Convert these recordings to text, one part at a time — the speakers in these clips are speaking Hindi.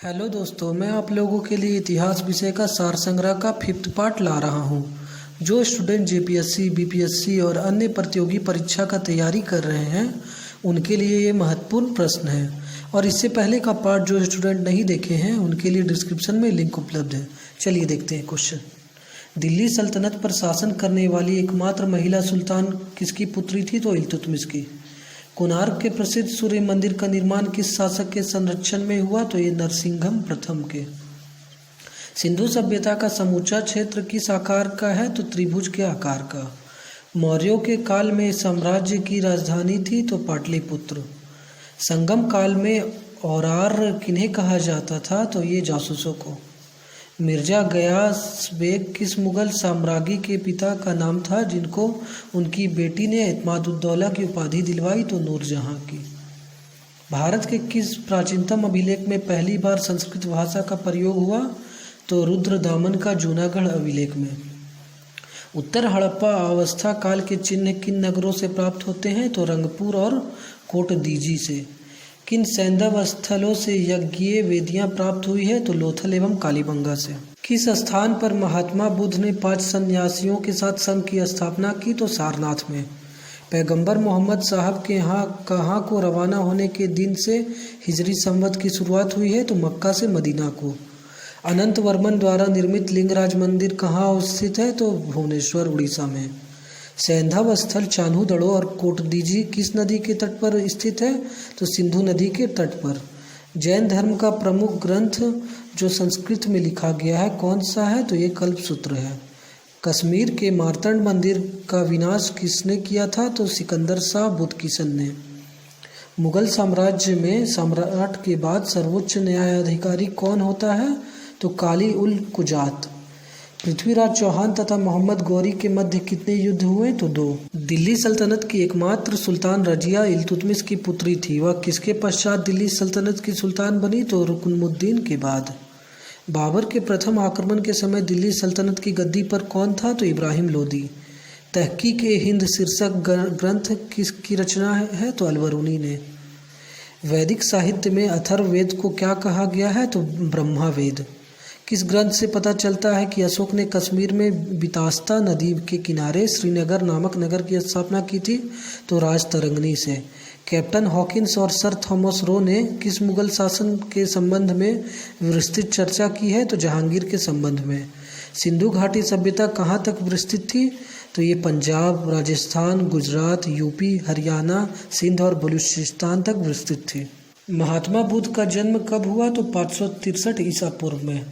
हेलो दोस्तों, मैं आप लोगों के लिए इतिहास विषय का सार संग्रह का 5th पार्ट ला रहा हूँ। जो स्टूडेंट जेपीएससी, बीपीएससी और अन्य प्रतियोगी परीक्षा का तैयारी कर रहे हैं उनके लिए ये महत्वपूर्ण प्रश्न है। और इससे पहले का पार्ट जो स्टूडेंट नहीं देखे हैं उनके लिए डिस्क्रिप्शन में लिंक उपलब्ध है। चलिए देखते हैं क्वेश्चन। दिल्ली सल्तनत पर शासन करने वाली एकमात्र महिला सुल्तान किसकी पुत्री थी? तो इल्तुतमिश की। कोणार्क के प्रसिद्ध सूर्य मंदिर का निर्माण किस शासक के संरक्षण में हुआ? तो ये नरसिंहम प्रथम के। सिंधु सभ्यता का समूचा क्षेत्र किस आकार का है? तो त्रिभुज के आकार का। मौर्यों के काल में साम्राज्य की राजधानी थी? तो पाटलिपुत्र। संगम काल में औरार किन्हें कहा जाता था? तो ये जासूसों को। मिर्जा गयास बेग किस मुगल साम्राज्ञी के पिता का नाम था जिनको उनकी बेटी ने इत्मादुद्दौला की उपाधि दिलवाई? तो नूरजहां की। भारत के किस प्राचीनतम अभिलेख में पहली बार संस्कृत भाषा का प्रयोग हुआ? तो रुद्रदामन का जूनागढ़ अभिलेख में। उत्तर हड़प्पा अवस्था काल के चिन्ह किन नगरों से प्राप्त होते हैं? तो रंगपुर और कोटदीजी से। किन सैंधव स्थलों से यज्ञीय वेदियां प्राप्त हुई है? तो लोथल एवं कालीबंगा से। किस स्थान पर महात्मा बुद्ध ने 5 सन्यासियों के साथ संघ की स्थापना की? तो सारनाथ में। पैगंबर मोहम्मद साहब के यहाँ कहाँ को रवाना होने के दिन से हिजरी संवत की शुरुआत हुई है? तो मक्का से मदीना को। अनंत वर्मन द्वारा निर्मित लिंगराज मंदिर कहाँ स्थित है? तो भुवनेश्वर उड़ीसा में। सैंधव स्थल चान्हू-दड़ो और कोटदीजी किस नदी के तट पर स्थित है? तो सिंधु नदी के तट पर। जैन धर्म का प्रमुख ग्रंथ जो संस्कृत में लिखा गया है कौन सा है? तो ये कल्पसूत्र है। कश्मीर के मार्तंड मंदिर का विनाश किसने किया था? तो सिकंदर शाह बुतकिशन ने। मुगल साम्राज्य में सम्राट के बाद सर्वोच्च न्यायाधिकारी कौन होता है? तो काली उल कुजात। पृथ्वीराज चौहान तथा मोहम्मद गौरी के मध्य कितने युद्ध हुए? तो 2। दिल्ली सल्तनत की एकमात्र सुल्तान रजिया इल्तुतमिश की पुत्री थी। वह किसके पश्चात दिल्ली सल्तनत की सुल्तान बनी? तो रुकनुद्दीन के बाद। बाबर के प्रथम आक्रमण के समय दिल्ली सल्तनत की गद्दी पर कौन था? तो इब्राहिम लोदी। तहकीक-ए-हिंद शीर्षक ग्रंथ किसकी रचना है? तो अलबरूनी ने। वैदिक साहित्य में अथर्ववेद को क्या कहा गया है? तो ब्रह्मा वेद। किस ग्रंथ से पता चलता है कि अशोक ने कश्मीर में बितास्ता नदी के किनारे श्रीनगर नामक नगर की स्थापना की थी? तो राजतरंगिणी से। कैप्टन हॉकिंस और सर थॉमस रो ने किस मुगल शासन के संबंध में विस्तृत चर्चा की है? तो जहांगीर के संबंध में। सिंधु घाटी सभ्यता कहाँ तक विस्तृत थी? तो ये पंजाब, राजस्थान, गुजरात, यूपी, हरियाणा, सिंध और बलूचिस्तान तक विस्तृत थी। महात्मा बुद्ध का जन्म कब हुआ? तो 563 ईसा पूर्व में।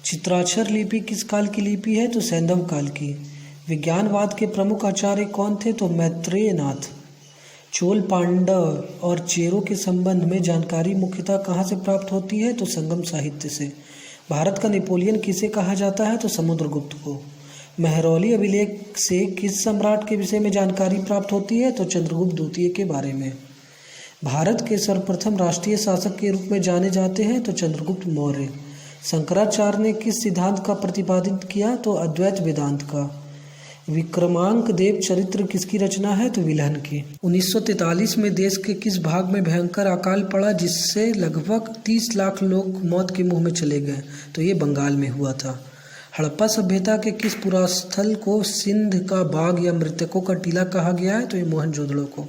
चित्राक्षर लिपि किस काल की लिपि है? तो सैंधव काल की। विज्ञानवाद के प्रमुख आचार्य कौन थे? तो मैत्रेय नाथ। चोल, पांड्य और चेरों के संबंध में जानकारी मुख्यतः कहाँ से प्राप्त होती है? तो संगम साहित्य से। भारत का नेपोलियन किसे कहा जाता है? तो समुद्रगुप्त को। महरौली अभिलेख से किस सम्राट के विषय में जानकारी प्राप्त होती है? तो चंद्रगुप्त द्वितीय के बारे में। भारत के सर्वप्रथम राष्ट्रीय शासक के रूप में जाने जाते हैं? तो चंद्रगुप्त मौर्य। शंकराचार्य ने किस सिद्धांत का प्रतिपादन किया? तो अद्वैत वेदांत का। विक्रमांक देव चरित्र किसकी रचना है? तो विल्हन की। 1943 में देश के किस भाग में भयंकर अकाल पड़ा जिससे लगभग 30 लाख लोग मौत के मुंह में चले गए? तो ये बंगाल में हुआ था। हड़प्पा सभ्यता के किस पुरास्थल को सिंध का बाग या मृतकों का टीला कहा गया है? तो ये मोहनजोदड़ो को।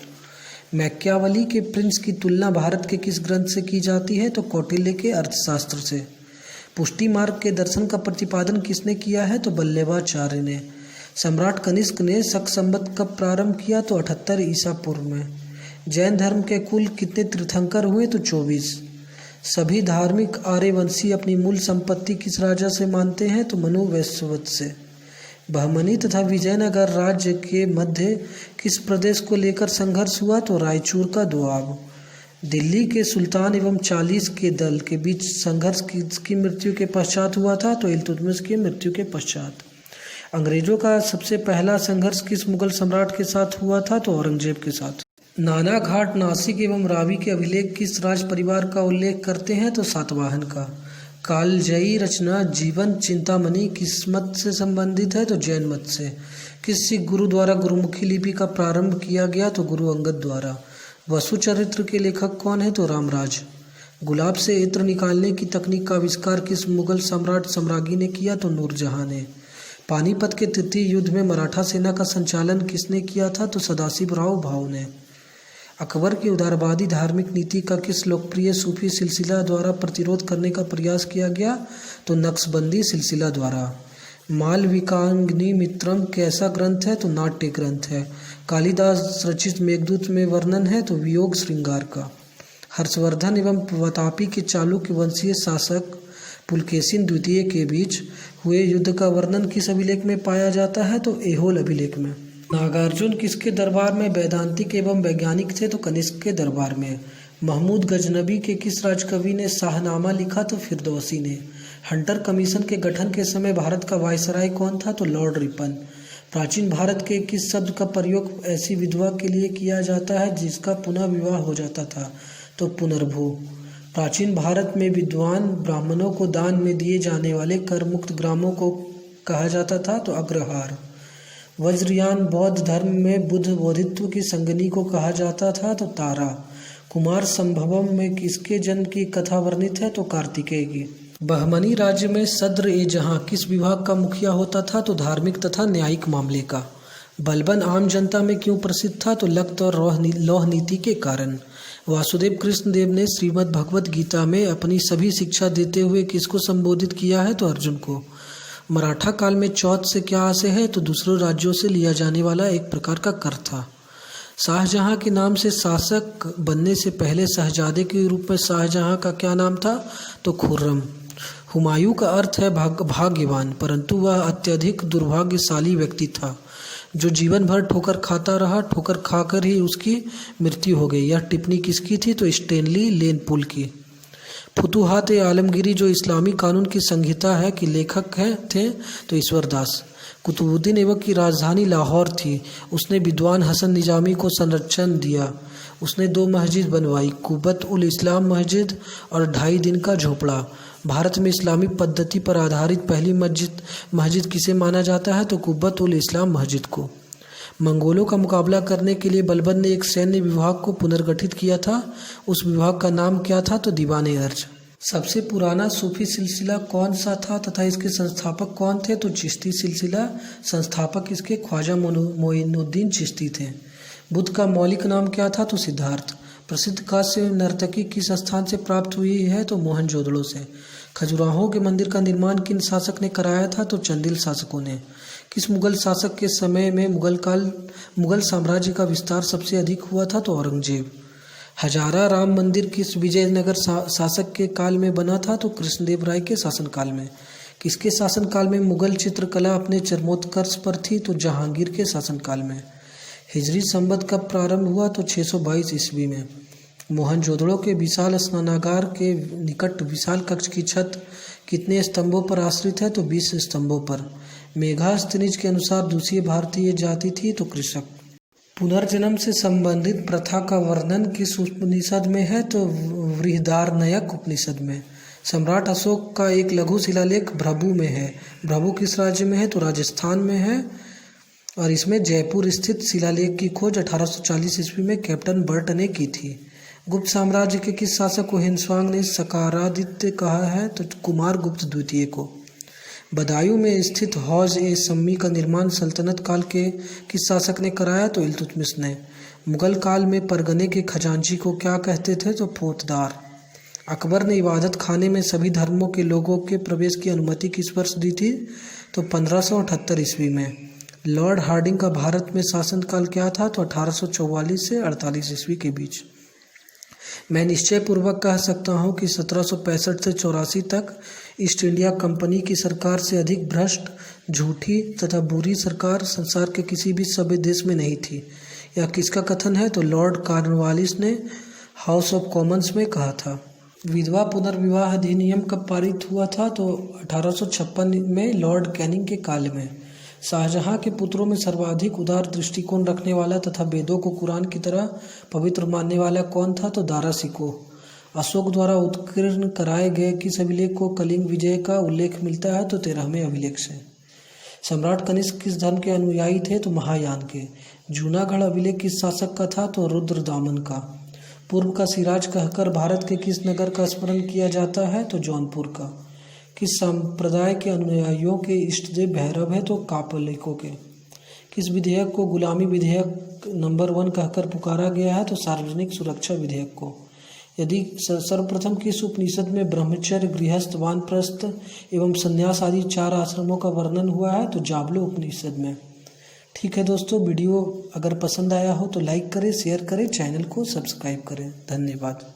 मैकियावली के प्रिंस की तुलना भारत के किस ग्रंथ से की जाती है? तो कौटिल्य के अर्थशास्त्र से। पुष्टि मार्ग के दर्शन का प्रतिपादन किसने किया है? तो बल्लभाचार्य ने। सम्राट कनिष्क ने शक संवत कब प्रारंभ किया? तो 78 ईसा पूर्व में। जैन धर्म के कुल कितने तीर्थंकर हुए? तो 24। सभी धार्मिक आर्यवंशी अपनी मूल संपत्ति किस राजा से मानते हैं? तो मनु वैश्यवत से। बहमनी तथा विजयनगर राज्य के मध्य किस प्रदेश को लेकर संघर्ष हुआ? तो रायचूर का दोआब। दिल्ली के सुल्तान एवं 40 के दल के बीच संघर्ष किसकी मृत्यु के पश्चात हुआ था? तो इल्तुतमिश की मृत्यु के पश्चात। अंग्रेजों का सबसे पहला संघर्ष किस मुगल सम्राट के साथ हुआ था? तो औरंगजेब के साथ। नाना घाट, नासिक एवं रावी के अभिलेख किस राज परिवार का उल्लेख करते हैं? तो सातवाहन का। कालजयी रचना जीवन चिंतामणि किस मत से संबंधित है? तो जैन मत से। किस सिख गुरु द्वारा गुरुमुखी लिपि का प्रारंभ किया गया? तो गुरु अंगद द्वारा। वसु चरित्र के लेखक कौन है? तो रामराज। गुलाब से इत्र निकालने की तकनीक का आविष्कार किस मुगल सम्राट सम्राज्ञी ने किया? तो नूरजहां ने। पानीपत के तृतीय युद्ध में मराठा सेना का संचालन किसने किया था? तो सदाशिवराव भाऊ ने। अकबर की उदारवादी धार्मिक नीति का किस लोकप्रिय सूफी सिलसिला द्वारा प्रतिरोध करने का प्रयास किया गया? तो नक्शबंदी सिलसिला द्वारा। मालविकाग्नि मित्रम कैसा ग्रंथ है? तो नाट्य ग्रंथ है। कालिदास रचित मेघदूत में वर्णन है? तो वियोग श्रृंगार का। हर्षवर्धन एवं प्रतापी के चालुक्य वंशीय शासक पुलकेशिन द्वितीय के बीच हुए युद्ध का वर्णन किस अभिलेख में पाया जाता है? तो ऐहोल अभिलेख में। नागार्जुन किसके दरबार में वैदांतिक एवं वैज्ञानिक थे? तो कनिष्क के दरबार में। महमूद गजनबी के किस राजकवि ने शाहनामा लिखा? तो फिरदौसी ने। हंटर कमीशन के गठन के समय भारत का वायसराय कौन था? तो लॉर्ड रिपन। प्राचीन भारत के किस शब्द का प्रयोग ऐसी विधवा के लिए किया जाता है जिसका पुनः विवाह हो जाता था? तो पुनर्भू। प्राचीन भारत में विद्वान ब्राह्मणों को दान में दिए जाने वाले कर मुक्त ग्रामों को कहा जाता था? तो अग्रहार। वज्रयान बौद्ध धर्म में बुद्ध बोधित्व की संगनी को कहा जाता था? तो तारा। कुमार संभवम में किसके जन्म की कथा वर्णित है? तो कार्तिकेय की। बहमनी राज्य में सद्र ए जहां किस विभाग का मुखिया होता था? तो धार्मिक तथा न्यायिक मामले का। बलबन आम जनता में क्यों प्रसिद्ध था? तो लक्त और लौह नीति के कारण। वासुदेव कृष्ण देव ने श्रीमद् भगवत गीता में अपनी सभी शिक्षा देते हुए किसको संबोधित किया है? तो अर्जुन को। मराठा काल में चौथ से क्या आशय है? तो दूसरों राज्यों से लिया जाने वाला एक प्रकार का कर था। शाहजहां के नाम से शासक बनने से पहले शहजादे के रूप में शाहजहां का क्या नाम था? तो खुर्रम। हुमायूं का अर्थ है भाग्यवान, परंतु वह अत्यधिक दुर्भाग्यशाली व्यक्ति था जो जीवन भर ठोकर खाता रहा। ठोकर खाकर ही उसकी मृत्यु हो गई। यह टिप्पणी किसकी थी? तो स्टेनली लेनपुल की। फुतुहात ए आलमगीरी जो इस्लामी कानून की संहिता है कि लेखक थे? तो ईश्वरदास। कुतुबुद्दीन ऐबक की राजधानी लाहौर थी। उसने विद्वान हसन निजामी को संरक्षण दिया। उसने 2 मस्जिद बनवाई, कुब्बत उल इस्लाम मस्जिद और 2.5 दिन का झोपड़ा। भारत में इस्लामी पद्धति पर आधारित पहली मस्जिद किसे माना जाता है? तो कुब्बत उल इस्लाम मस्जिद को। मंगोलों का मुकाबला करने के लिए बलबन ने एक सैन्य विभाग को पुनर्गठित किया था। उस विभाग का नाम क्या था? तो दीवाने अर्ज। सबसे पुराना सूफी सिलसिला कौन सा था तथा इसके संस्थापक कौन थे? तो चिश्ती सिलसिला। संस्थापक इसके ख्वाजा मोइनुद्दीन चिश्ती थे। बुद्ध का मौलिक नाम क्या था? तो सिद्धार्थ। प्रसिद्ध कांस्य नर्तकी किस स्थान से प्राप्त हुई है? तो मोहनजोदड़ो से। खजुराहो के मंदिर का निर्माण किन शासक ने कराया था? तो चंदेल शासकों ने। किस मुगल शासक के समय में मुगल साम्राज्य का विस्तार सबसे अधिक हुआ था? तो औरंगजेब। हजारा राम मंदिर किस विजयनगर शासक के काल में बना था? तो कृष्णदेव राय के शासनकाल में। किसके शासनकाल में मुगल चित्रकला अपने चरमोत्कर्ष पर थी? तो जहांगीर के शासनकाल में। हिजरी संवत कब प्रारंभ हुआ? तो 622 ईस्वी में। मोहनजोदड़ो के विशाल स्नानागार के निकट विशाल कक्ष की छत कितने स्तंभों पर आश्रित है? तो 20 स्तंभों पर। मेघास्तनिज के अनुसार दूसरी भारतीय जाति थी? तो कृषक। पुनर्जन्म से संबंधित प्रथा का वर्णन किस उपनिषद में है? तो बृहदारण्यक उपनिषद में। सम्राट अशोक का एक लघु शिलालेख भ्रभु में है। भ्रभु किस राज्य में है? तो राजस्थान में है और इसमें जयपुर स्थित शिलालेख की खोज 1840 ईस्वी में कैप्टन बर्ट ने की थी। गुप्त साम्राज्य के किस शासक को हिंसवांग ने सकारादित्य कहा है? तो कुमार गुप्त द्वितीय को। बदायूं में स्थित हौज ए सम्मी का निर्माण सल्तनत काल के किस शासक ने कराया? तो इल्तुतमिश ने। मुगल काल में परगने के खजांची को क्या कहते थे? तो फौजदार। अकबर ने इबादत खाने में सभी धर्मों के लोगों के प्रवेश की अनुमति किस वर्ष दी थी? तो 1578 ईस्वी में। लॉर्ड हार्डिंग का भारत में शासनकाल क्या था? तो 1844 से 48 ईस्वी के बीच। मैं निश्चय पूर्वक कह सकता हूं कि 1765 से 84 तक ईस्ट इंडिया कंपनी की सरकार से अधिक भ्रष्ट, झूठी तथा बुरी सरकार संसार के किसी भी सभ्य देश में नहीं थी। यह किसका कथन है? तो लॉर्ड कॉर्नवालिस ने हाउस ऑफ कॉमन्स में कहा था। विधवा पुनर्विवाह अधिनियम कब पारित हुआ था? तो 1856 में लॉर्ड कैनिंग के काल में। शाहजहां के पुत्रों में सर्वाधिक उदार दृष्टिकोण रखने वाला तथा वेदों को कुरान की तरह पवित्र मानने वाला कौन था? तो दारा शिकोह। अशोक द्वारा उत्कीर्ण कराए गए किस अभिलेख को कलिंग विजय का उल्लेख मिलता है? तो 13वें अभिलेख से। सम्राट कनिष्क किस धर्म के अनुयायी थे? तो महायान के। जूनागढ़ अभिलेख किस शासक का था? तो रुद्रदामन का। पूर्व का सिराज कहकर भारत के किस नगर का स्मरण किया जाता है? तो जौनपुर का। किस संप्रदाय के अनुयायियों के इष्टदेव भैरव है? तो कापालिकों के। किस विधेयक को गुलामी विधेयक नंबर 1 कहकर पुकारा गया है? तो सार्वजनिक सुरक्षा विधेयक को। यदि सर्वप्रथम किस उपनिषद में ब्रह्मचर्य, गृहस्थ, वानप्रस्थ एवं संन्यास आदि 4 आश्रमों का वर्णन हुआ है? तो जाबलो उपनिषद में। ठीक है दोस्तों, वीडियो अगर पसंद आया हो तो लाइक करें, शेयर करें, चैनल को सब्सक्राइब करें। धन्यवाद।